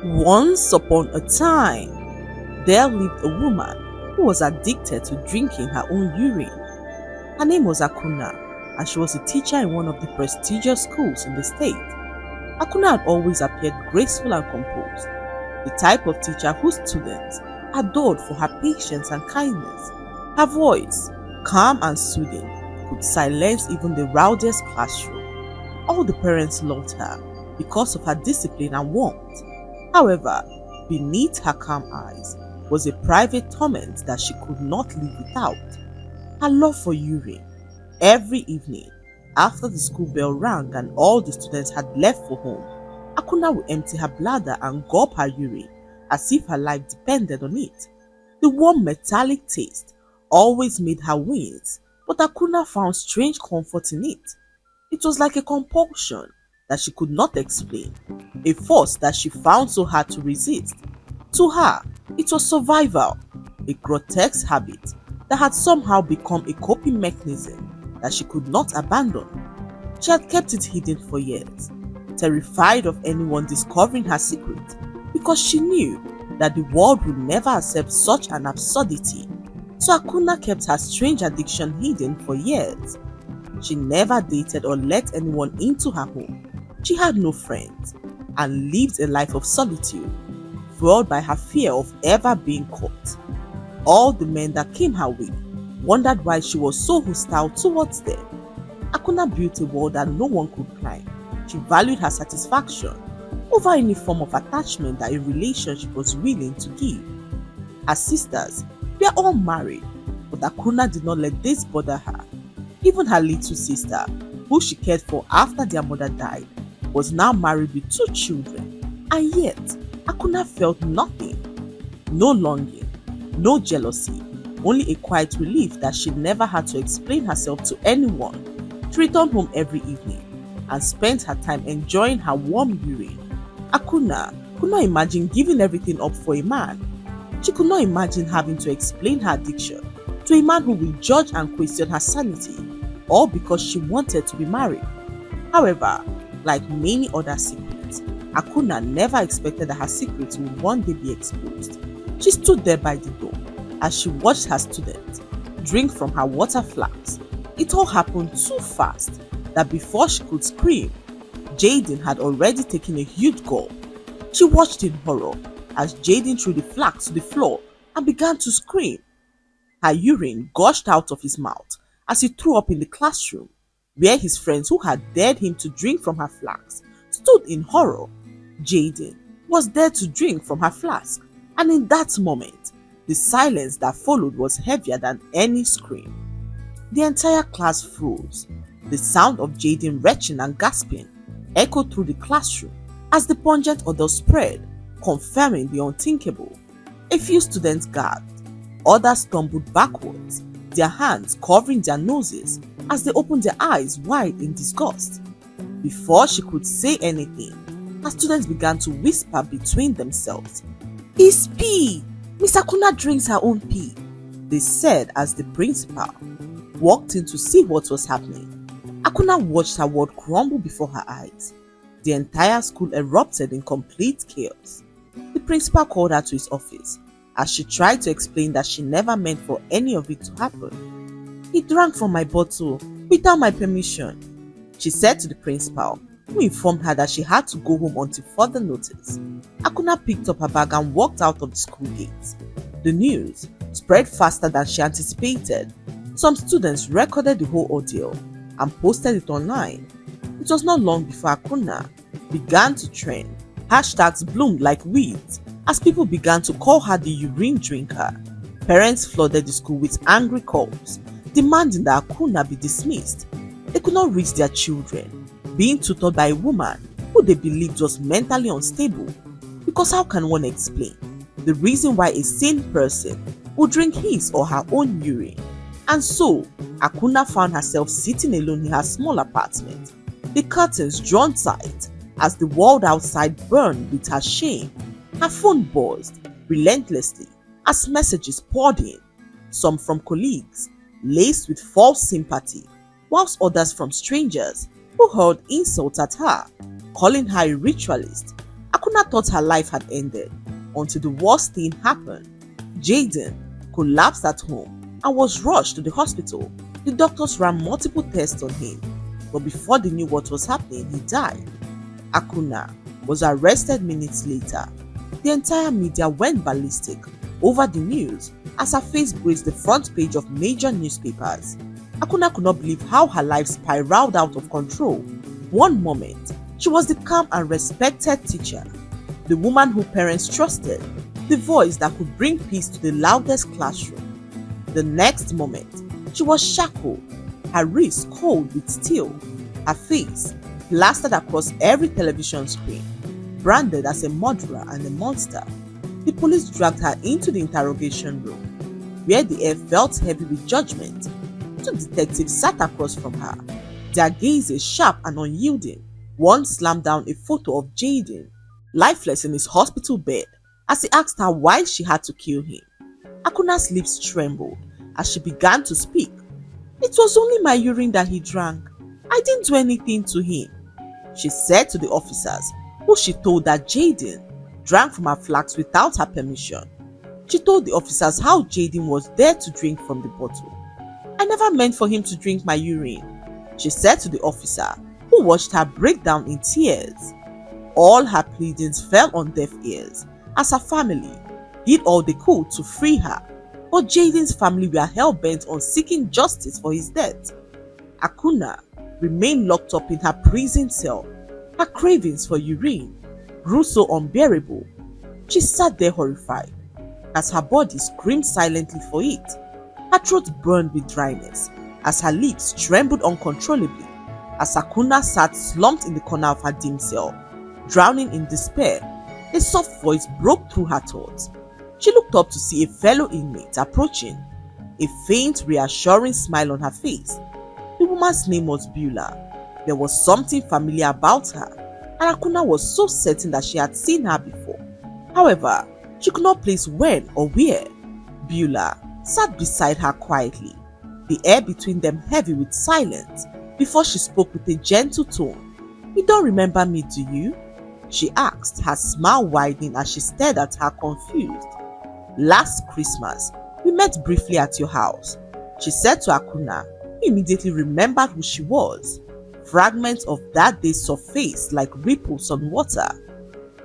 Once upon a time, there lived a woman who was addicted to drinking her own urine. Her name was Akuna, and she was a teacher in one of the prestigious schools in the state. Akuna had always appeared graceful and composed, the type of teacher whose students adored for her patience and kindness. Her voice, calm and soothing, could silence even the rowdiest classroom. All the parents loved her because of her discipline and warmth. However, beneath her calm eyes was a private torment that she could not live without: her love for urine. Every evening, after the school bell rang and all the students had left for home, Akuna would empty her bladder and gulp her urine as if her life depended on it. The warm metallic taste always made her wince, but Akuna found strange comfort in it. It was like a compulsion that she could not explain, a force that she found so hard to resist. To her, it was survival, a grotesque habit that had somehow become a coping mechanism that she could not abandon. She had kept it hidden for years, terrified of anyone discovering her secret, because she knew that the world would never accept such an absurdity. So Akuna kept her strange addiction hidden for years. She never dated or let anyone into her home. She had no friends and lived a life of solitude, fueled by her fear of ever being caught. All the men that came her way wondered why she was so hostile towards them. Akuna built a wall that no one could climb. She valued her satisfaction over any form of attachment that a relationship was willing to give. Her sisters were all married, but Akuna did not let this bother her. Even her little sister, who she cared for after their mother died, was now married with 2 children, and yet Akuna felt nothing. No longing, no jealousy, only a quiet relief that she never had to explain herself to anyone. She returned home every evening and spent her time enjoying her warm urine. Akuna could not imagine giving everything up for a man. She could not imagine having to explain her addiction to a man who will judge and question her sanity, all because she wanted to be married. However, like many other secrets, Akuna never expected that her secrets would one day be exposed. She stood there by the door as she watched her students drink from her water flasks. It all happened too fast that before she could scream, Jaden had already taken a huge gulp. She watched in horror as Jaden threw the flask to the floor and began to scream. Her urine gushed out of his mouth as he threw up in the classroom, where his friends who had dared him to drink from her flask stood in horror. Jaden was there to drink from her flask, and in that moment, the silence that followed was heavier than any scream. The entire class froze. The sound of Jaden retching and gasping echoed through the classroom as the pungent odor spread, confirming the unthinkable. A few students gasped, others stumbled backwards, their hands covering their noses as they opened their eyes wide in disgust. Before she could say anything, her students began to whisper between themselves. "It's pee! Miss Akuna drinks her own pee," they said as the principal walked in to see what was happening. Akuna watched her world crumble before her eyes. The entire school erupted in complete chaos. The principal called her to his office as she tried to explain that she never meant for any of it to happen. "He drank from my bottle without my permission," she said to the principal, who informed her that she had to go home until further notice. Akuna picked up her bag and walked out of the school gate. The news spread faster than she anticipated. Some students recorded the whole ordeal and posted it online. It was not long before Akuna began to trend. Hashtags bloomed like weeds as people began to call her the urine drinker. Parents flooded the school with angry calls, demanding that Akuna be dismissed. They could not reach their children, being tutored by a woman who they believed was mentally unstable. Because how can one explain the reason why a sane person would drink his or her own urine? And so, Akuna found herself sitting alone in her small apartment, the curtains drawn tight as the world outside burned with her shame. Her phone buzzed relentlessly as messages poured in, some from colleagues, laced with false sympathy, whilst others from strangers who hurled insults at her, calling her a ritualist. Akuna thought her life had ended until the worst thing happened. Jaden collapsed at home and was rushed to the hospital. The doctors ran multiple tests on him, but before they knew what was happening, he died. Akuna was arrested minutes later. The entire media went ballistic over the news as her face graced the front page of major newspapers. Akuna could not believe how her life spiraled out of control. One moment, she was the calm and respected teacher, the woman who parents trusted, the voice that could bring peace to the loudest classroom. The next moment, she was shackled, her wrists cold with steel, her face plastered across every television screen, branded as a murderer and a monster. The police dragged her into the interrogation room, where the air felt heavy with judgment. Two detectives sat across from her, their gazes sharp and unyielding. One slammed down a photo of Jaden, lifeless in his hospital bed, as he asked her why she had to kill him. Akuna's lips trembled as she began to speak. "It was only my urine that he drank. I didn't do anything to him," she said to the officers, who she told that Jaden drank from her flask without her permission. She told the officers how Jaden was there to drink from the bottle. "I never meant for him to drink my urine," she said to the officer, who watched her break down in tears. All her pleadings fell on deaf ears as her family did all they could to free her, but Jaden's family were hell-bent on seeking justice for his death. Akuna remained locked up in her prison cell. Her cravings for urine grew so unbearable. She sat there horrified as her body screamed silently for it. Her throat burned with dryness as her lips trembled uncontrollably. As Akuna sat slumped in the corner of her dim cell, drowning in despair, a soft voice broke through her thoughts. She looked up to see a fellow inmate approaching, a faint, reassuring smile on her face. The woman's name was Beulah. There was something familiar about her, and Akuna was so certain that she had seen her before. However, she could not place when or where. Beulah sat beside her quietly, the air between them heavy with silence, before she spoke with a gentle tone. "You don't remember me, do you?" she asked, her smile widening as she stared at her confused. "Last Christmas, we met briefly at your house," she said to Akuna, who immediately remembered who she was. Fragments of that day surfaced like ripples on water.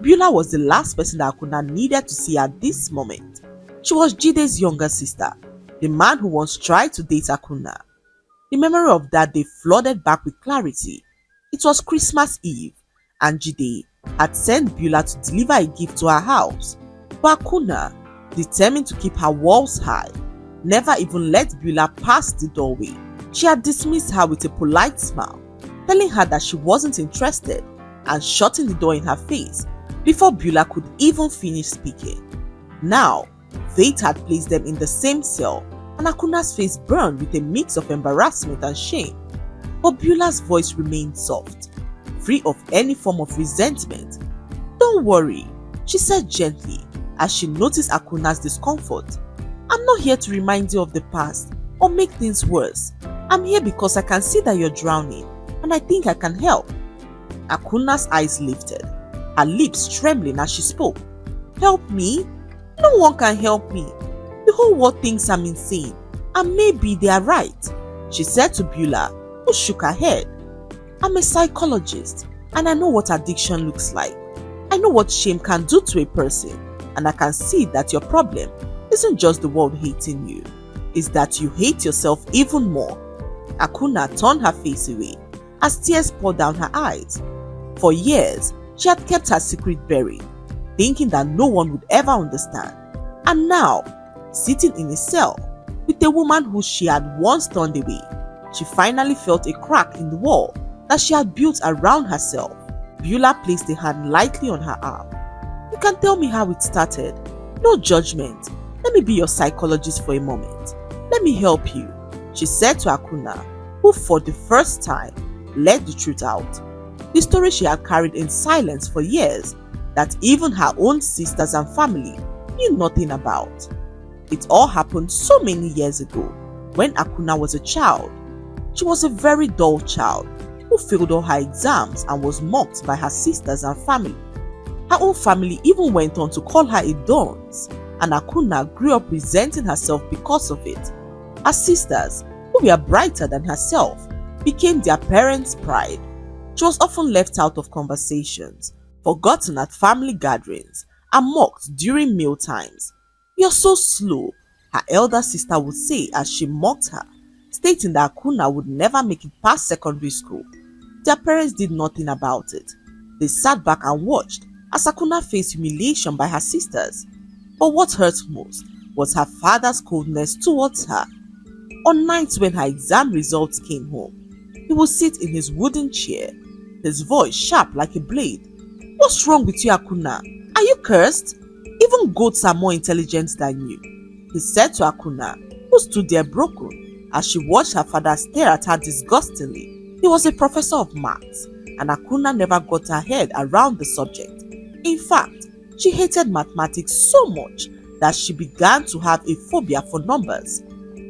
Beulah was the last person that Akuna needed to see at this moment. She was Jide's younger sister, the man who once tried to date Akuna. The memory of that day flooded back with clarity. It was Christmas Eve, and Jide had sent Beulah to deliver a gift to her house. But Akuna, determined to keep her walls high, never even let Beulah pass the doorway. She had dismissed her with a polite smile, telling her that she wasn't interested, and shutting the door in her face before Beulah could even finish speaking. Now, fate had placed them in the same cell, and Akuna's face burned with a mix of embarrassment and shame. But Beulah's voice remained soft, free of any form of resentment. "Don't worry," she said gently as she noticed Akuna's discomfort. "I'm not here to remind you of the past or make things worse. I'm here because I can see that you're drowning, and I think I can help." Akuna's eyes lifted, her lips trembling as she spoke. "Help me? No one can help me. The whole world thinks I'm insane, and maybe they are right," she said to Beulah, who shook her head. "I'm a psychologist, and I know what addiction looks like. I know what shame can do to a person, and I can see that your problem isn't just the world hating you, it's that you hate yourself even more." Akuna turned her face away as tears poured down her eyes. For years, she had kept her secret buried, thinking that no one would ever understand. And now, sitting in a cell with a woman who she had once turned away, she finally felt a crack in the wall that she had built around herself. Beulah placed a hand lightly on her arm. "You can tell me how it started. No judgment. Let me be your psychologist for a moment. Let me help you," she said to Akuna, who for the first time let the truth out. The story she had carried in silence for years, that even her own sisters and family knew nothing about. It all happened so many years ago when Akuna was a child. She was a very dull child who failed all her exams and was mocked by her sisters and family. Her own family even went on to call her a dunce, and Akuna grew up resenting herself because of it. Her sisters, who were brighter than herself, became their parents' pride. She was often left out of conversations, forgotten at family gatherings, and mocked during meal times. "You're so slow," her elder sister would say as she mocked her, stating that Akuna would never make it past secondary school. Their parents did nothing about it. They sat back and watched as Akuna faced humiliation by her sisters. But what hurt most was her father's coldness towards her. On nights when her exam results came home, he would sit in his wooden chair, his voice sharp like a blade. "What's wrong with you, Akuna? Are you cursed? Even goats are more intelligent than you," he said to Akuna, who stood there broken as she watched her father stare at her disgustingly. He was a professor of maths, and Akuna never got her head around the subject. In fact, she hated mathematics so much that she began to have a phobia for numbers.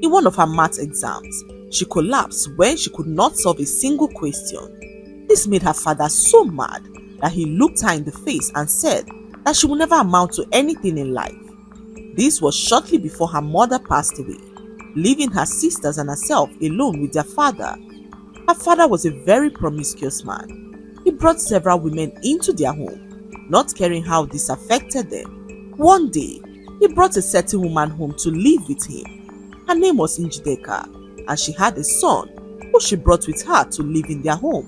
In one of her math exams, she collapsed when she could not solve a single question. This made her father so mad that he looked her in the face and said that she would never amount to anything in life. This was shortly before her mother passed away, leaving her sisters and herself alone with their father. Her father was a very promiscuous man. He brought several women into their home, not caring how this affected them. One day, he brought a certain woman home to live with him. Her name was Njideka, and she had a son who she brought with her to live in their home.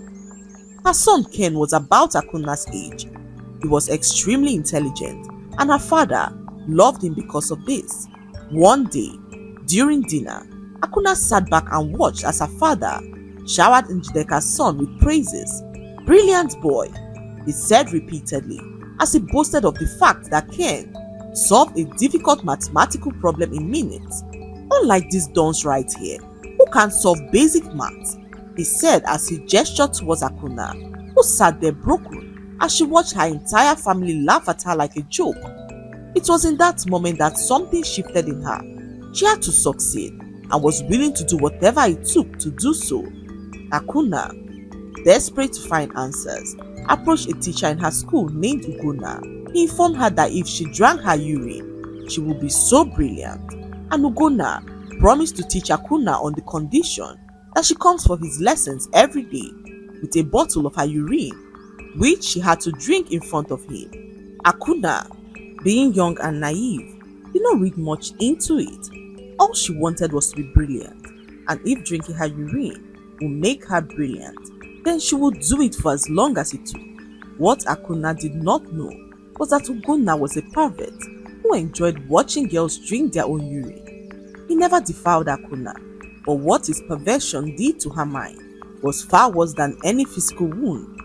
Her son Ken was about Akuna's age. He was extremely intelligent, and her father loved him because of this. One day, during dinner, Akuna sat back and watched as her father showered Njideka's son with praises. "Brilliant boy," he said repeatedly, as he boasted of the fact that Ken solved a difficult mathematical problem in minutes. "Unlike this dunce right here, who can solve basic maths," he said as he gestured towards Akuna, who sat there broken as she watched her entire family laugh at her like a joke. It was in that moment that something shifted in her. She had to succeed and was willing to do whatever it took to do so. Akuna, desperate to find answers, approached a teacher in her school named Ugonna. He informed her that if she drank her urine, she would be so brilliant. And Ugonna promised to teach Akuna on the condition that she comes for his lessons every day with a bottle of her urine, which she had to drink in front of him. Akuna, being young and naive, did not read much into it. All she wanted was to be brilliant, and if drinking her urine would make her brilliant, then she would do it for as long as it took. What Akuna did not know was that Ugonna was a pervert who enjoyed watching girls drink their own urine. He never defiled Akuna, but what his perversion did to her mind was far worse than any physical wound.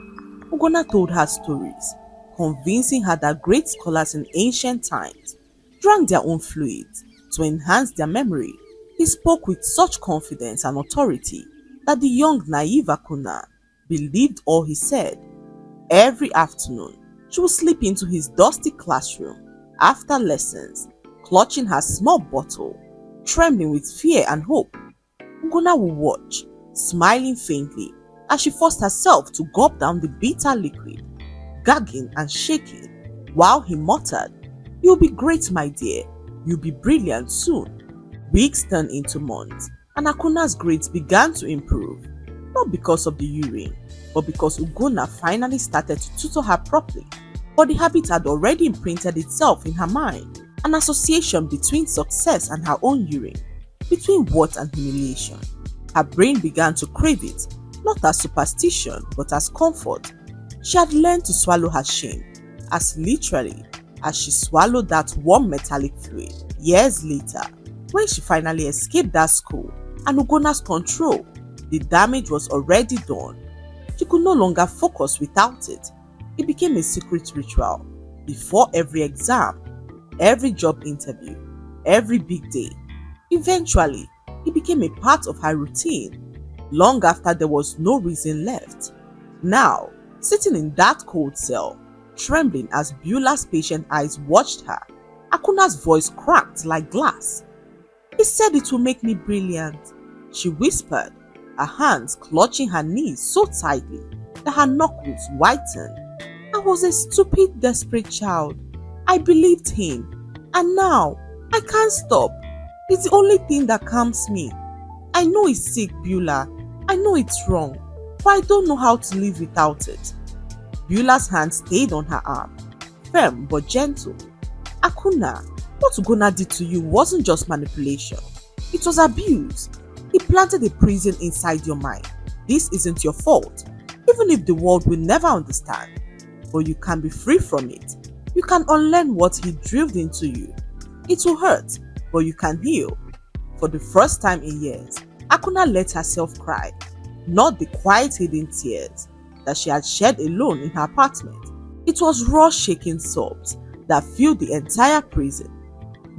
Ugonna told her stories, convincing her that great scholars in ancient times drank their own fluids to enhance their memory. He spoke with such confidence and authority that the young naive Akuna believed all he said. Every afternoon, she would slip into his dusty classroom after lessons, clutching her small bottle, trembling with fear and hope. Ugonna would watch, smiling faintly as she forced herself to gulp down the bitter liquid, gagging and shaking, while he muttered, "You'll be great, my dear. You'll be brilliant soon." Weeks turned into months, and Akuna's grades began to improve, not because of the urine, but because Ugonna finally started to tutor her properly. But the habit had already imprinted itself in her mind, an association between success and her own urine, between what and humiliation. Her brain began to crave it, not as superstition, but as comfort. She had learned to swallow her shame, as literally as she swallowed that warm metallic fluid. Years later, when she finally escaped that school and Ugonna's control, the damage was already done. She could no longer focus without it. It became a secret ritual before every exam, every job interview, every big day. Eventually, it became a part of her routine, long after there was no reason left. Now, sitting in that cold cell, trembling as Beulah's patient eyes watched her, Akuna's voice cracked like glass. "He said it will make me brilliant," she whispered, her hands clutching her knees so tightly that her knuckles whitened. "I I was a stupid, desperate child. I believed him. And now, I can't stop. It's the only thing that calms me. I know it's sick, Beulah. I know it's wrong. But I don't know how to live without it. Beulah's hand stayed on her arm, firm but gentle. Akuna, what Ugonna did to you wasn't just manipulation. It was abuse. He planted a prison inside your mind. This isn't your fault, even if the world will never understand. But you can be free from it. You can unlearn what he drilled into you. It will hurt, but you can heal. For the first time in years, Akuna let herself cry, not the quiet hidden tears that she had shed alone in her apartment. It was raw shaking sobs that filled the entire prison.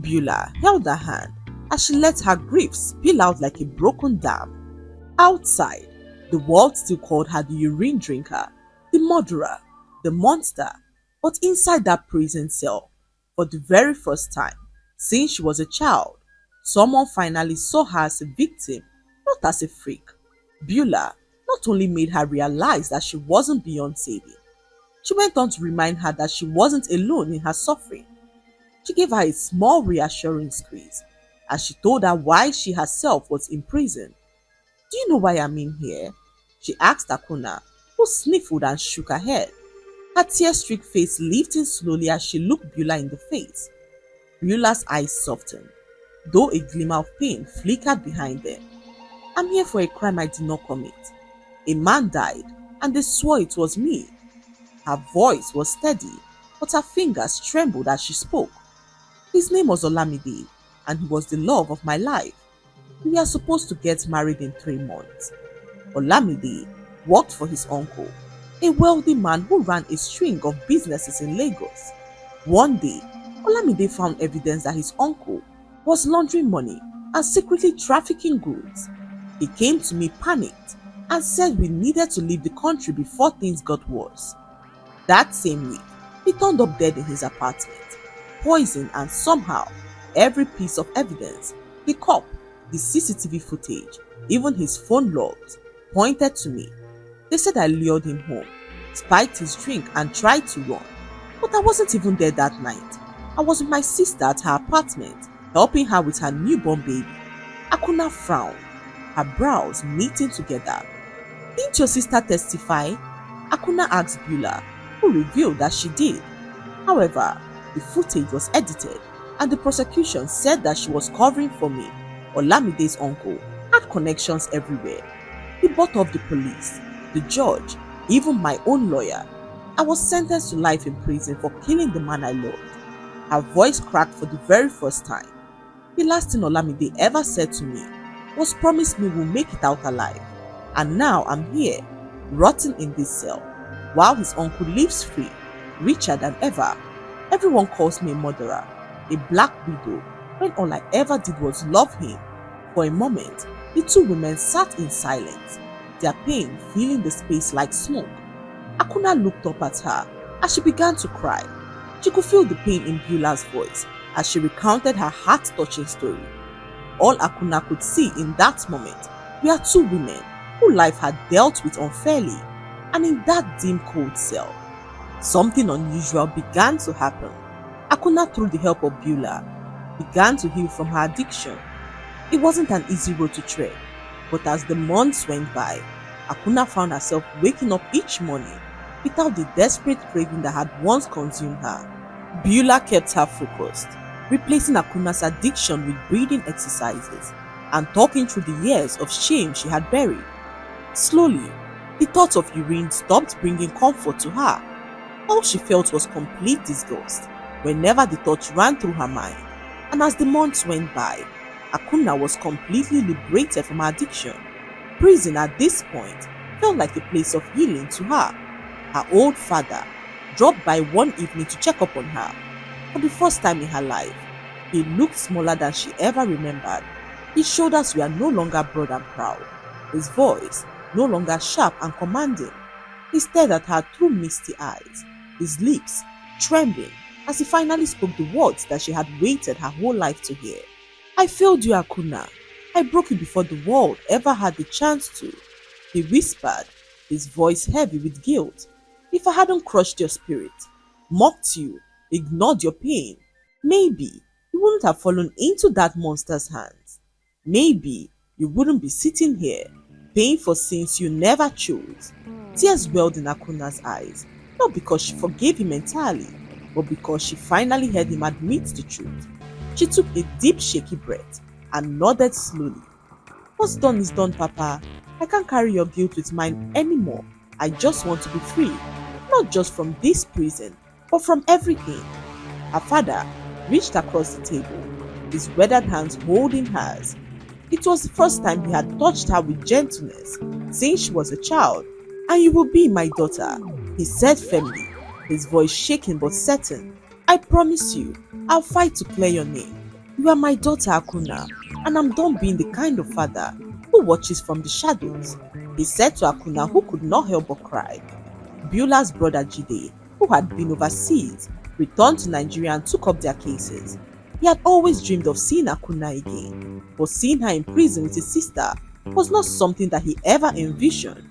Beulah held her hand as she let her grief spill out like a broken dam. Outside, the world still called her the urine drinker, the murderer, the monster. But inside that prison cell, for the very first time since she was a child, someone finally saw her as a victim, not as a freak. Beulah not only made her realize that she wasn't beyond saving, she went on to remind her that she wasn't alone in her suffering. She gave her a small reassuring squeeze as she told her why she herself was in prison. "Do you know why I'm in here?" she asked Akuna, who sniffled and shook her head, her tear-streaked face lifting slowly as she looked Beulah in the face. Beulah's eyes softened, though a glimmer of pain flickered behind them. "I'm here for a crime I did not commit. A man died, and they swore it was me." Her voice was steady, but her fingers trembled as she spoke. "His name was Olamide, and he was the love of my life. We are supposed to get married in 3 months. Olamide worked for his uncle, a wealthy man who ran a string of businesses in Lagos. One day, Olamide found evidence that his uncle was laundering money and secretly trafficking goods. He came to me panicked and said we needed to leave the country before things got worse. That same week, he turned up dead in his apartment, poisoned, and somehow every piece of evidence, the cup, the CCTV footage, even his phone logs, pointed to me. They said I lured him home, spiked his drink, and tried to run. But I wasn't even there that night. I was with my sister at her apartment, helping her with her newborn baby." Akuna frowned, her brows knitting together. "Didn't your sister testify?" Akuna asked Beulah, who revealed that she did. However, the footage was edited, and the prosecution said that she was covering for me. Olamide's uncle had connections everywhere. He bought off the police, the judge, even my own lawyer. I was sentenced to life in prison for killing the man I loved. Her voice cracked for the very first time. "The last thing Olamide ever said to me was promise me we'll make it out alive. And now I'm here, rotting in this cell, while his uncle lives free, richer than ever. Everyone calls me a murderer, a black widow, when all I ever did was love him." For a moment, the two women sat in silence, their pain filling the space like smoke. Akuna looked up at her as she began to cry. She could feel the pain in Beulah's voice as she recounted her heart-touching story. All Akuna could see in that moment were 2 women who life had dealt with unfairly, and in that dim cold cell, something unusual began to happen. Akuna, through the help of Beulah, began to heal from her addiction. It wasn't an easy road to tread, but as the months went by, Akuna found herself waking up each morning without the desperate craving that had once consumed her. Beulah kept her focused, replacing Akuna's addiction with breathing exercises and talking through the years of shame she had buried. Slowly, the thought of urine stopped bringing comfort to her. All she felt was complete disgust whenever the thought ran through her mind. And as the months went by, Akuna was completely liberated from her addiction. Prison at this point felt like a place of healing to her. Her old father dropped by one evening to check up on her. For the first time in her life, he looked smaller than she ever remembered. His shoulders were no longer broad and proud, his voice no longer sharp and commanding. He stared at her through misty eyes, his lips trembling as he finally spoke the words that she had waited her whole life to hear. "I failed you, Akuna. I broke you before the world ever had the chance to," he whispered, his voice heavy with guilt. If I hadn't crushed your spirit, mocked you, ignored your pain, maybe you wouldn't have fallen into that monster's hands. Maybe you wouldn't be sitting here paying for sins you never chose. Tears welled in Akuna's eyes, not because she forgave him entirely, but because she finally heard him admit the truth. She took a deep, shaky breath and nodded slowly. What's done is done, Papa. I can't carry your guilt with mine anymore. I just want to be free, not just from this prison, but from everything. Her father reached across the table, his weathered hands holding hers. It was the first time he had touched her with gentleness since she was a child. And you will be my daughter, he said firmly, his voice shaking but certain. I promise you, I'll fight to clear your name. You are my daughter, Akuna, and I'm done being the kind of father who watches from the shadows, he said to Akuna, who could not help but cry. Beulah's brother Jide, who had been overseas, returned to Nigeria and took up their cases. He had always dreamed of seeing Akuna again, but seeing her in prison with his sister was not something that he ever envisioned.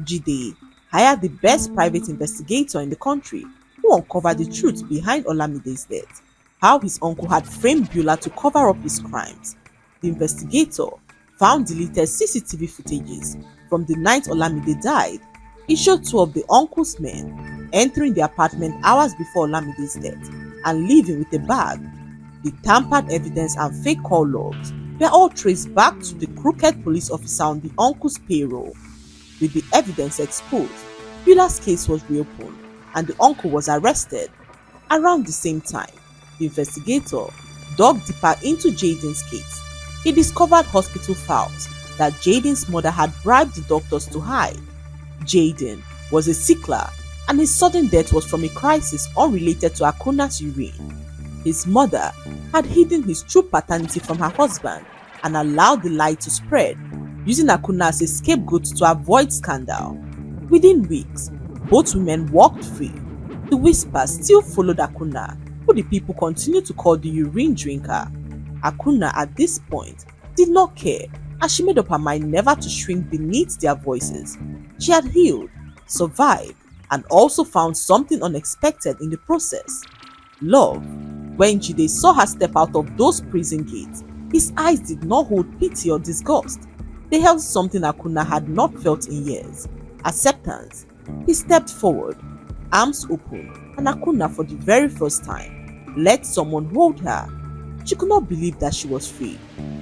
Jide hired the best private investigator in the country who uncovered the truth behind Olamide's death, how his uncle had framed Beulah to cover up his crimes. The investigator found deleted CCTV footages from the night Olamide died. It showed two of the uncle's men entering the apartment hours before Olamide's death and leaving with a bag. The tampered evidence and fake call logs were all traced back to the crooked police officer on the uncle's payroll. With the evidence exposed, Beulah's case was reopened and the uncle was arrested. Around the same time, the investigator dug deeper into Jaden's case. He discovered hospital files that Jaden's mother had bribed the doctors to hide. Jaden was a sickler and his sudden death was from a crisis unrelated to Akuna's urine. His mother had hidden his true paternity from her husband and allowed the lie to spread, using Akuna as a scapegoat to avoid scandal. Within weeks, both women walked free. The whispers still followed Akuna, who the people continued to call the urine drinker. Akuna, at this point, did not care, as she made up her mind never to shrink beneath their voices. She had healed, survived, and also found something unexpected in the process: love. When Jide saw her step out of those prison gates, his eyes did not hold pity or disgust. They held something Akuna had not felt in years: acceptance. He stepped forward, arms open, and Akuna, for the very first time, let someone hold her. She could not believe that she was free.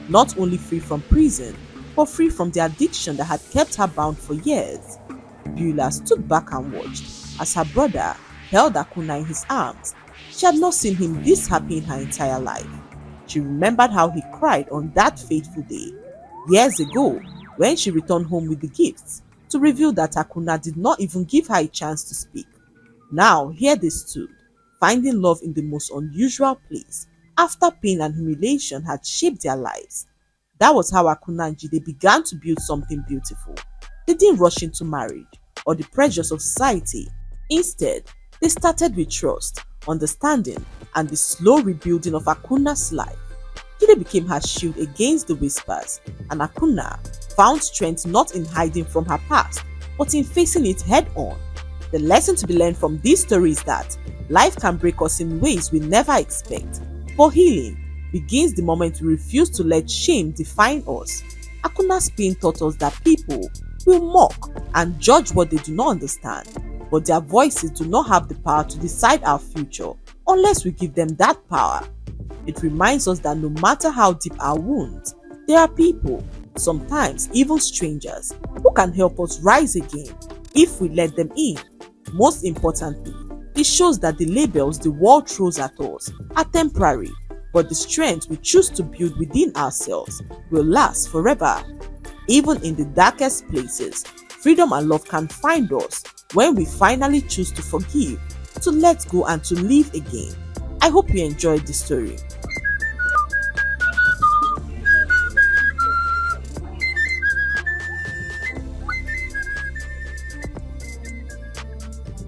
Not only free from prison, but free from the addiction that had kept her bound for years. Beulah stood back and watched as her brother held Akuna in his arms. She had not seen him this happy in her entire life. She remembered how he cried on that fateful day, years ago, when she returned home with the gifts, to reveal that Akuna did not even give her a chance to speak. Now here they stood, finding love in the most unusual place, after pain and humiliation had shaped their lives. That was how Akuna and Jide began to build something beautiful. They didn't rush into marriage or the pressures of society. Instead, they started with trust, understanding, and the slow rebuilding of Akuna's life. Jide became her shield against the whispers, and Akuna found strength not in hiding from her past, but in facing it head-on. The lesson to be learned from this story is that life can break us in ways we never expect, but healing begins the moment we refuse to let shame define us. Akuna's pain taught us that people will mock and judge what they do not understand, but their voices do not have the power to decide our future unless we give them that power. It reminds us that no matter how deep our wounds, there are people, sometimes even strangers, who can help us rise again if we let them in. Most importantly, it shows that the labels the world throws at us are temporary, but the strength we choose to build within ourselves will last forever. Even in the darkest places, freedom and love can find us when we finally choose to forgive, to let go, and to live again. I hope you enjoyed this story.